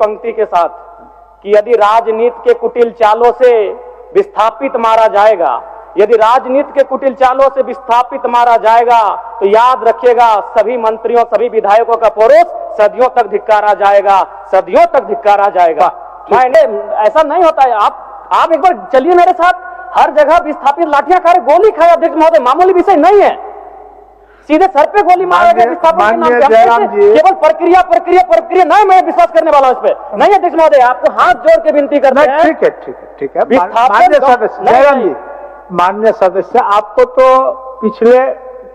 पंक्ति के साथ कि यदि राजनीति के कुटिल चालों से विस्थापित मारा जाएगा, यदि राजनीति के कुटिल चालों से विस्थापित मारा जाएगा तो याद रखिएगा सभी मंत्रियों सभी विधायकों का परोस सदियों तक धिक्कारा जाएगा, सदियों तक धिक्कारा जाएगा। मैंने ऐसा नहीं होता है। आप एक बार चलिए मेरे साथ, हर जगह विस्थापित लाठियां खा रहे, गोली खाए अध्यक्ष महोदय, मामूली विषय नहीं है। सीधे सर पे गोली मारा गया विस्थापन के नाम पे। केवल प्रक्रिया प्रक्रिया प्रक्रिया नहीं, मैं विश्वास करने वाला हूं इस पे नहीं। अध्यक्ष महोदय आपको हाथ जोड़ के विनती करते हैं। ठीक है ठीक है ठीक है। माननीय सदस्य जयराम जी, माननीय सदस्य, आपको तो पिछले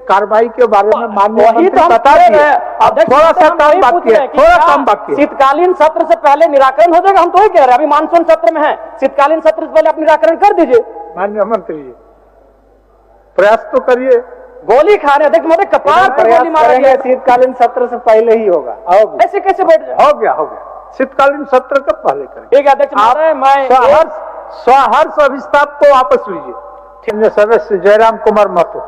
कार्रवाई के बारे में माननीय मंत्री बता रहे हैं। अब थोड़ा सा काम बाकी है, थोड़ा काम बाकी है। शीतकालीन सत्र से पहले निराकरण हो जाएगा, हम तो ही कह रहे हैं। अभी मानसून सत्र में है, शीतकालीन सत्र से पहले आप निराकरण कर दीजिए। माननीय मंत्री जी प्रयास तो करिए। गोली खा रहे अध्यक्ष महोदय, कपार पर गोली मारेंगे। शीतकालीन सत्र से पहले ही होगा। ऐसे कैसे बैठ जाए? हो गया शीतकालीन सत्र का पहले करेंगे। ठीक है अध्यक्ष महोदय, मैं स्वहर्ष अभिस्ताप को वापस लीजिए। अन्य सदस्य जयराम कुमार महतो।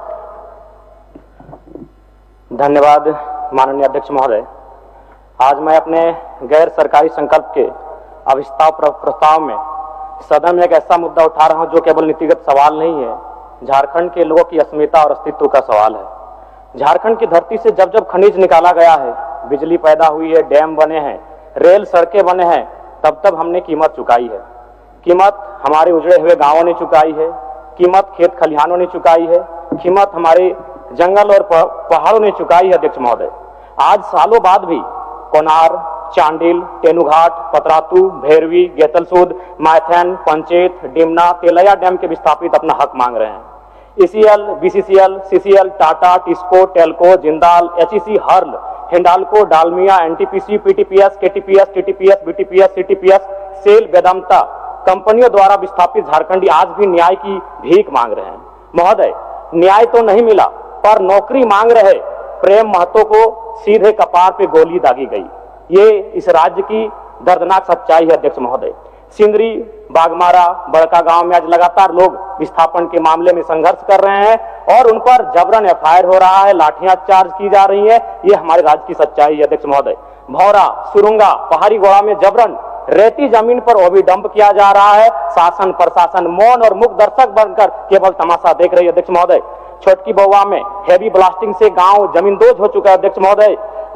धन्यवाद माननीय अध्यक्ष महोदय। आज मैं अपने गैर सरकारी संकल्प के अभिस्ताव प्रस्ताव में सदन में एक ऐसा मुद्दा उठा रहा हूं जो केवल नीतिगत सवाल नहीं है, झारखंड के लोगों की अस्मिता और अस्तित्व का सवाल है। झारखंड की धरती से जब जब खनिज निकाला गया है, बिजली पैदा हुई है, डैम बने हैं, रेल सड़कें बने हैं, तब तब हमने कीमत चुकाई है। कीमत हमारे उजड़े हुए गांवों ने चुकाई है, कीमत खेत खलिहानों ने चुकाई है, कीमत हमारे जंगल और पहाड़ों ने चुकाई है। अध्यक्ष महोदय आज सालों बाद भी कोनार, चांडिल, तेनुघाट, पतरातू, भैरवी, गेतलसूद, मायथन, पंचेत, डिमना, तेलैया डैम के विस्थापित अपना हक मांग रहे हैं। ECL, BCCL, CCL, Tata, TISCO, TELCO, Jindal, HEC, HURL, Hindalco, Dalmia, NTPC, PTPS, KTPS, TTPS, BTPS, CTPS, SAIL, Vedanta कंपनियों द्वारा विस्थापित झारखंडी आज भी न्याय की भीख मांग रहे हैं। महोदय न्याय तो नहीं मिला पर नौकरी मांग रहे प्रेम महतो को सीधे कपार पे गोली दागी गई। ये इस राज्य की दर्दनाक सच्चाई है। अध्यक्ष महोदय सिंदरी, बागमारा, बड़का गांव में आज लगातार लोग विस्थापन के मामले में संघर्ष कर रहे हैं और उन पर जबरन एफआईआर हो रहा है, लाठियां चार्ज की जा रही है। ये हमारे राज्य की सच्चाई है। अध्यक्ष महोदय भौरा, सुरुंगा, पहाड़ी गोड़ा में जबरन रेती जमीन पर ओवी डंप किया जा रहा है। शासन प्रशासन मौन और मुख दर्शक बनकर केवल तमाशा देख रही है। अध्यक्ष महोदय छोटकी बउआ में हेवी ब्लास्टिंग से गांव जमींदोज हो चुका है।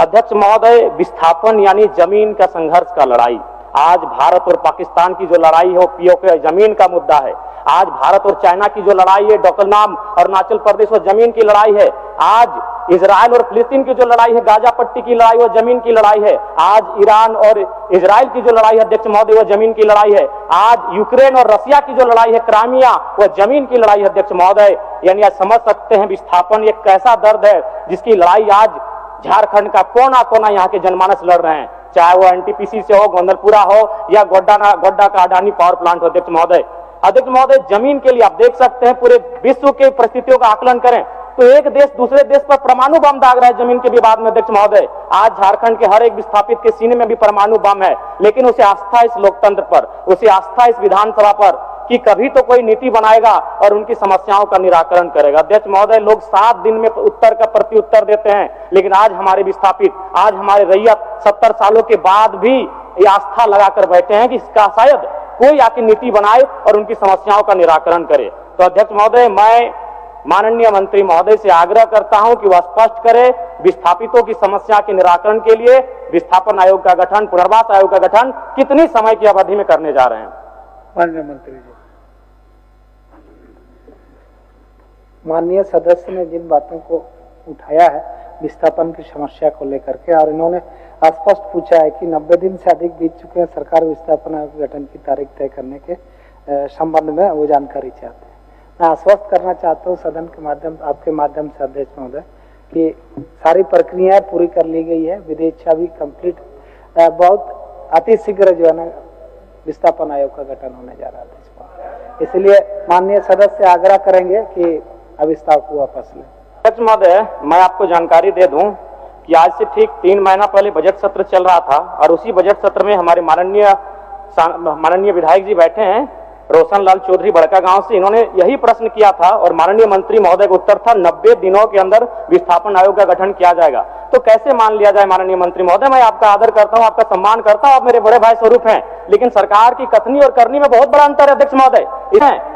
अध्यक्ष महोदय विस्थापन यानी जमीन का संघर्ष का लड़ाई। आज भारत और पाकिस्तान की जो लड़ाई है वो पीओके जमीन का मुद्दा है। आज भारत और चाइना की जो लड़ाई है, डोकलमाम अरुणाचल प्रदेश और जमीन की लड़ाई है। आज इजराइल और फिलिस्तीन की जो लड़ाई है, गाजा पट्टी की लड़ाई, वो जमीन की लड़ाई है। आज ईरान और इजराइल की जो लड़ाई है अध्यक्ष महोदय, वो जमीन की लड़ाई है। आज यूक्रेन और रसिया की जो लड़ाई है, क्राइमिया, वो जमीन की लड़ाई है। अध्यक्ष महोदय यानी आज समझ सकते हैं विस्थापन एक कैसा दर्द है जिसकी लड़ाई आज झारखंड का कोना कोना यहाँ के जनमानस लड़ रहे हैं, चाहे वो एनटीपीसी से हो, गोंदलपुरा हो या गोड्डा का अडानी पावर प्लांट हो। अध्यक्ष महोदय जमीन के लिए आप देख सकते हैं पूरे विश्व के परिस्थितियों का आकलन करें तो एक देश दूसरे देश पर परमाणु बम दाग रहा है जमीन के विवाद में। अध्यक्ष महोदय आज झारखंड के हर एक विस्थापित के सीने में भी परमाणु बम है, लेकिन उसे आस्था इस लोकतंत्र पर, उसे आस्था इस विधानसभा पर कि कभी तो कोई नीति बनाएगा और उनकी समस्याओं का निराकरण करेगा। अध्यक्ष महोदय लोग 7 दिन में उत्तर का प्रति उत्तर देते हैं, लेकिन आज हमारे विस्थापित, आज हमारे रैयत 70 सालों के बाद भी ये आस्था लगाकर बैठे हैं कि इसका शायद कोई आके नीति बनाए और उनकी समस्याओं का निराकरण करे। तो अध्यक्ष महोदय मैं माननीय मंत्री महोदय से आग्रह करता हूं कि वह स्पष्ट करे विस्थापितों की समस्या के निराकरण के लिए विस्थापन आयोग का गठन, पुनर्वास आयोग का गठन कितनी समय की अवधि में करने जा रहे हैं? माननीय मंत्री जी। माननीय सदस्य ने जिन बातों को उठाया है विस्थापन की समस्या को लेकर के, और इन्होंने स्पष्ट पूछा है कि 90 दिन से अधिक बीत चुके हैं, सरकार विस्थापन आयोग गठन की तारीख तय करने के संबंध में वो जानकारी चाहते हैं। मैं आश्वस्त करना चाहता हूँ सदन के माध्यम, आपके माध्यम से अध्यक्ष महोदय, कि सारी प्रक्रियाएं पूरी कर ली गई है, विधेयक भी कंप्लीट, बहुत अतिशीघ्र जो है ना विस्थापन आयोग का गठन होने जा रहा है। इसलिए माननीय सदस्य आग्रह करेंगे कि अभिस्ताव को वापस लें। अध्यक्ष महोदय मैं आपको जानकारी दे दूं कि आज से ठीक 3 महीना पहले बजट सत्र चल रहा था और उसी बजट सत्र में हमारे माननीय विधायक जी बैठे हैं रोशनलाल चौधरी बड़का गांव से, इन्होंने यही प्रश्न किया था और माननीय मंत्री महोदय का उत्तर था 90 दिनों के अंदर विस्थापन आयोग का गठन किया जाएगा। तो कैसे मान लिया जाए माननीय मंत्री महोदय, मैं आपका आदर करता हूं, आपका सम्मान करता हूं, आप मेरे बड़े भाई स्वरूप हैं, लेकिन सरकार की कथनी और करनी में बहुत बड़ा अंतर है अध्यक्ष महोदय।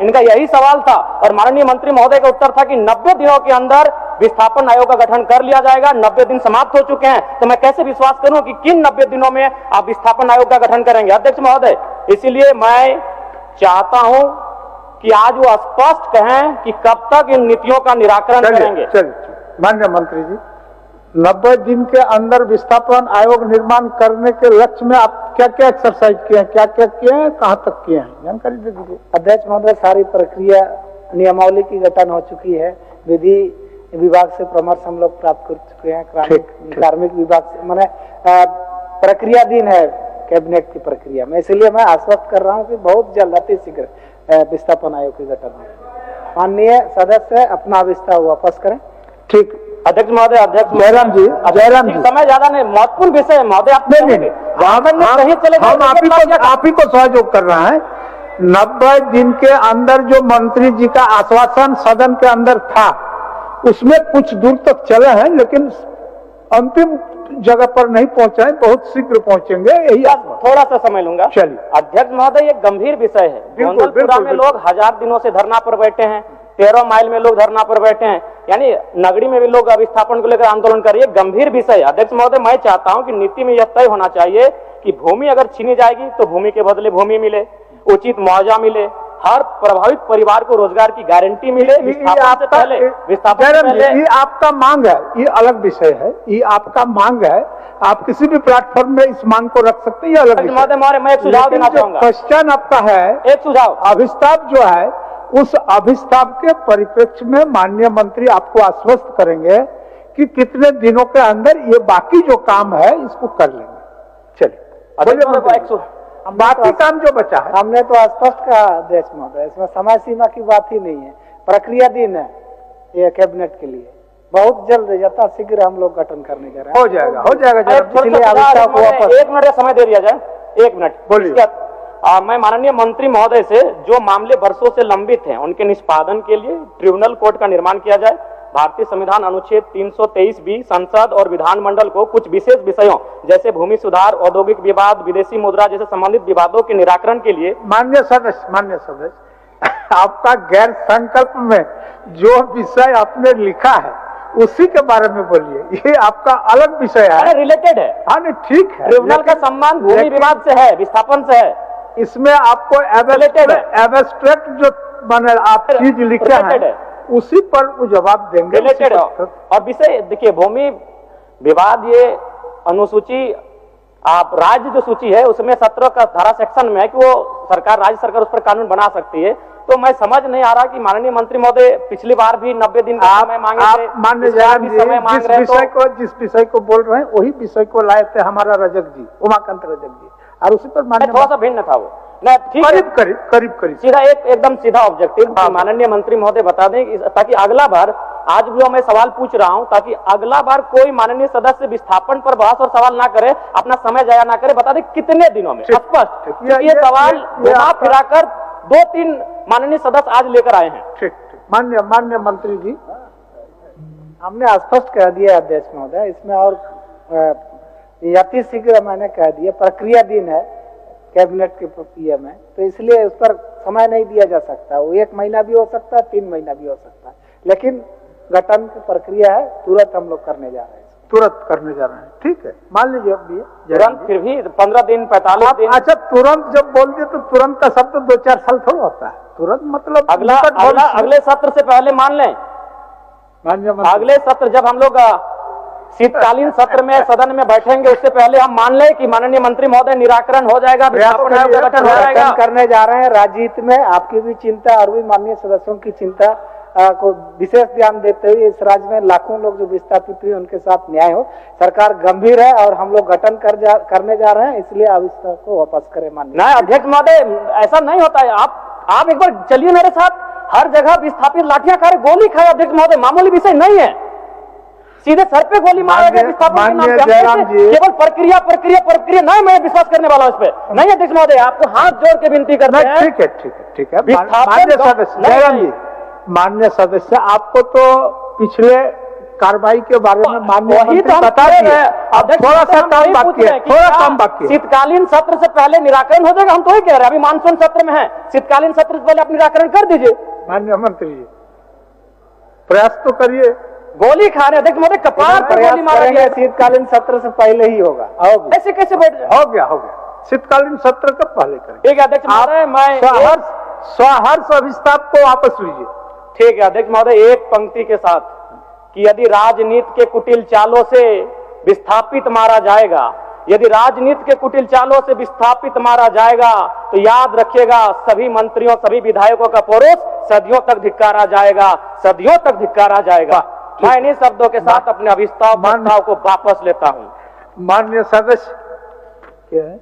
इनका यही सवाल था और माननीय मंत्री महोदय का उत्तर था कि 90 दिनों के अंदर विस्थापन आयोग का गठन कर लिया जाएगा। 90 दिन समाप्त हो चुके हैं, तो मैं कैसे विश्वास करूं कि किन 90 दिनों में आप विस्थापन आयोग का गठन करेंगे अध्यक्ष महोदय। इसीलिए मैं चाहता हूं कि आज वो स्पष्ट कहें कि कब तक इन नीतियों का निराकरण करेंगे। माननीय मंत्री जी, 90 दिन के अंदर विस्थापन आयोग निर्माण करने के लक्ष्य में आप क्या क्या एक्सरसाइज किए हैं, क्या क्या किए हैं, कहां तक किए हैं, जानकारी दे दीजिए। अध्यक्ष महोदय, सारी प्रक्रिया नियमावली की गठन हो चुकी है, विधि विभाग से परामर्श हम लोग प्राप्त कर चुके हैं, कार्मिक विभाग से, मैंने प्रक्रियाधीन है कैबिनेट की प्रक्रिया में, इसलिए मैं आश्वस्त कर रहा हूं कि बहुत जल्द अति शीघ्र विस्थापन आयोग की गठन हो। माननीय सदस्य अपना विस्तार वापस करें। ठीक अध्यक्ष महोदय, अध्यक्ष जयराम जी, समय ज्यादा नहीं, महत्वपूर्ण विषय है महोदय, आप हम आप ही को सहयोग कर रहे हैं। 90 दिन के अंदर जो मंत्री जी का आश्वासन सदन के अंदर था, उसमें कुछ दूर तक चले हैं, लेकिन अंतिम जगह पर नहीं पहुंचे हैं, बहुत शीघ्र पहुंचेंगे, यही थोड़ा सा समय लूंगा। चलिए अध्यक्ष महोदय, ये गंभीर विषय है। गोंदलपुरा में लोग 1000 दिनों से धरना पर बैठे हैं, 13 माइल में लोग धरना पर बैठे हैं, यानी नगरी में भी लोग विस्थापन को लेकर आंदोलन कर रही है। गंभीर विषय है अध्यक्ष महोदय। मैं चाहता हूं कि नीति में यह तय होना चाहिए कि भूमि अगर छीनी जाएगी तो भूमि के बदले भूमि मिले, उचित मुआवजा मिले, हर प्रभावित परिवार को रोजगार की गारंटी मिले। विस्थापन से पहले ये आपका मांग है, ये अलग विषय है, ये आपका मांग है, आप किसी भी प्लेटफॉर्म में इस मांग को रख सकते हैं, ये अलग विषय है। मैं एक सुझाव देना चाहूंगा। क्वेश्चन आपका है, एक सुझाव, अभिस्ताप जो है, उस अभिस्ताप के परिप्रेक्ष्य में माननीय मंत्री आपको आश्वस्त करेंगे कि कितने दिनों के अंदर ये बाकी जो काम है इसको कर लेंगे। चलिए, बाकी काम जो बचा है, हमने तो स्पष्ट कहा अध्यक्ष महोदय, इसमें समय सीमा की बात ही नहीं है, प्रक्रियाधीन है ये कैबिनेट के लिए। बहुत जल्द यथाशीघ्र हम लोग गठन करने जा रहे हैं। हो जाएगा। इसलिए 1 मिनट का समय दे दिया जाए, 1 मिनट बोलिए। मैं माननीय मंत्री महोदय से जो मामले वर्षों से लंबित हैं उनके निष्पादन के लिए ट्रिब्यूनल कोर्ट का निर्माण किया जाए। भारतीय संविधान अनुच्छेद 323 संसद और विधानमंडल को कुछ विशेष विषयों जैसे भूमि सुधार, औद्योगिक विवाद, विदेशी मुद्रा जैसे संबंधित विवादों के निराकरण के लिए। माननीय सदस्य, आपका गैर संकल्प में जो विषय आपने लिखा है उसी के बारे में बोलिए, ये आपका अलग विषय है, रिलेटेड है। हाँ नहीं, ठीक है, ट्रिब्यूनल का संबंध भूमि विवाद से है, विस्थापन से है। इसमें आपको एब्स्ट्रैक्ट जो बने आप चीज लिखे हैं उसी पर वो जवाब देंगे। रिलेटेड और विषय देखिए, भूमि विवाद ये अनुसूची आप राज्य जो सूची है उसमें 17 का धारा सेक्शन में है कि वो सरकार, राज्य सरकार उस पर कानून बना सकती है। तो मैं समझ नहीं आ रहा कि माननीय मंत्री महोदय पिछली बार भी 90 दिन का समय मांगे थे, माननीय जिस विषय को बोल रहे हैं वही विषय को लाए थे हमारा रजक जी, उमाकांत रजक जी, और उसी पर माननीय थोड़ा सा भिन्न था वो, करीब सीधा एकदम सीधा ऑब्जेक्टिव माननीय मंत्री महोदय बता दें, ताकि अगला बार, आज जो मैं सवाल पूछ रहा हूं, ताकि अगला बार कोई माननीय सदस्य विस्थापन पर बहस और सवाल ना करे, अपना समय जाया ना करे, बता दें कितने दिनों में स्पष्ट। ये सवाल घुमा फिराकर 2-3 माननीय सदस्य आज लेकर आए हैं। ठीक, माननीय मंत्री जी, हमने स्पष्ट कह दिया अध्यक्ष महोदय, इसमें और यथि शीघ्र मैंने कह दिया, प्रक्रियाधीन है कैबिनेट की प्रक्रिया में, तो इसलिए उस पर समय नहीं दिया जा सकता। वो 1 महीना भी हो सकता है, 3 महीना भी हो सकता है, लेकिन गठन की प्रक्रिया है, तुरंत हम लोग करने जा रहे हैं, ठीक है। मान लीजिए तुरंत, फिर भी 15 दिन 45 दिन। अच्छा, तुरंत जब बोल दिए तो तुरंत का शब्द 2-4 साल थोड़ा होता है, तुरंत मतलब अगले सत्र से पहले मान लें, अगले सत्र जब हम लोग शीतकालीन सत्र में सदन में बैठेंगे उससे पहले हम मान लें कि माननीय मंत्री महोदय निराकरण हो जाएगा, विस्थापन आयोग का गठन हो जाएगा। करने जा रहे हैं राज्य हित में, आपकी भी चिंता और भी माननीय सदस्यों की चिंता को विशेष ध्यान देते हुए इस राज्य में लाखों लोग जो विस्थापित हुए उनके साथ न्याय हो। सरकार गंभीर है और हम लोग गठन करने जा रहे हैं, इसलिए आप इस को वापस करें। माननीय अध्यक्ष महोदय, ऐसा नहीं होता है, आप एक बार चलिए मेरे साथ, हर जगह विस्थापित लाठियां खा रहे, गोली खाए अध्यक्ष महोदय, मामूली विषय नहीं है। सीधे सर पे गोली मारेगा विस्थापन के नाम पे। जयराम जी, केवल प्रक्रिया प्रक्रिया प्रक्रिया नहीं, मैं विश्वास करने वाला हूं इस पे नहीं। अध्यक्ष महोदय आपको हाथ जोड़ के विनती करते हैं। ठीक है ठीक है ठीक है। विस्थापन माननीय सदस्य नहीं, जयराम नहीं। जी, माननीय सदस्य, आपको तो पिछले कार्रवाई के बारे में माननीय वही तो हम बता कह दिए। रहे हैं। अब अध्यक्ष थोड़ा महोदय, सा हम काम वही पूछ बाकी रहे है, हैं कि थोड़ा क्या काम बाकी है। शीतकालीन सत्र से पहले निराकरण हो जाएगा? हम तो वही कह रहे हैं, अभी मानसून सत्र में है, शीतकालीन सत्र से पहले आप निराकरण कर दीजिए। माननीय मंत्री जी, प्रयास तो करिए। गोली खा रहे अध्यक्ष महोदय, कपार पर गोली मारा करेंगे, गया। शीतकालीन सत्र से पहले ही होगा। होगी। ऐसे कैसे बैठ जाए? हो गया शीतकालीन सत्र का पहले करेंगे। ठीक है अध्यक्ष महोदय, मैं स्वहर्ष अभिस्ताप को वापस लीजिए। ठीक है अध्यक्ष महोदय, एक पंक्ति के साथ कि यदि राजनीति के कुटिल चालों से विस्थापित मारा जाएगा, यदि राजनीति के कुटिल चालों से विस्थापित मारा जाएगा तो याद रखिएगा सभी मंत्रियों सभी विधायकों का परोस सदियों तक धिक्कारा जाएगा, सदियों तक धिक्कारा जाएगा। मैं इन्हीं शब्दों के साथ अपने अभिस्ताव प्रस्ताव को वापस लेता हूं। माननीय सदस्य क्या है?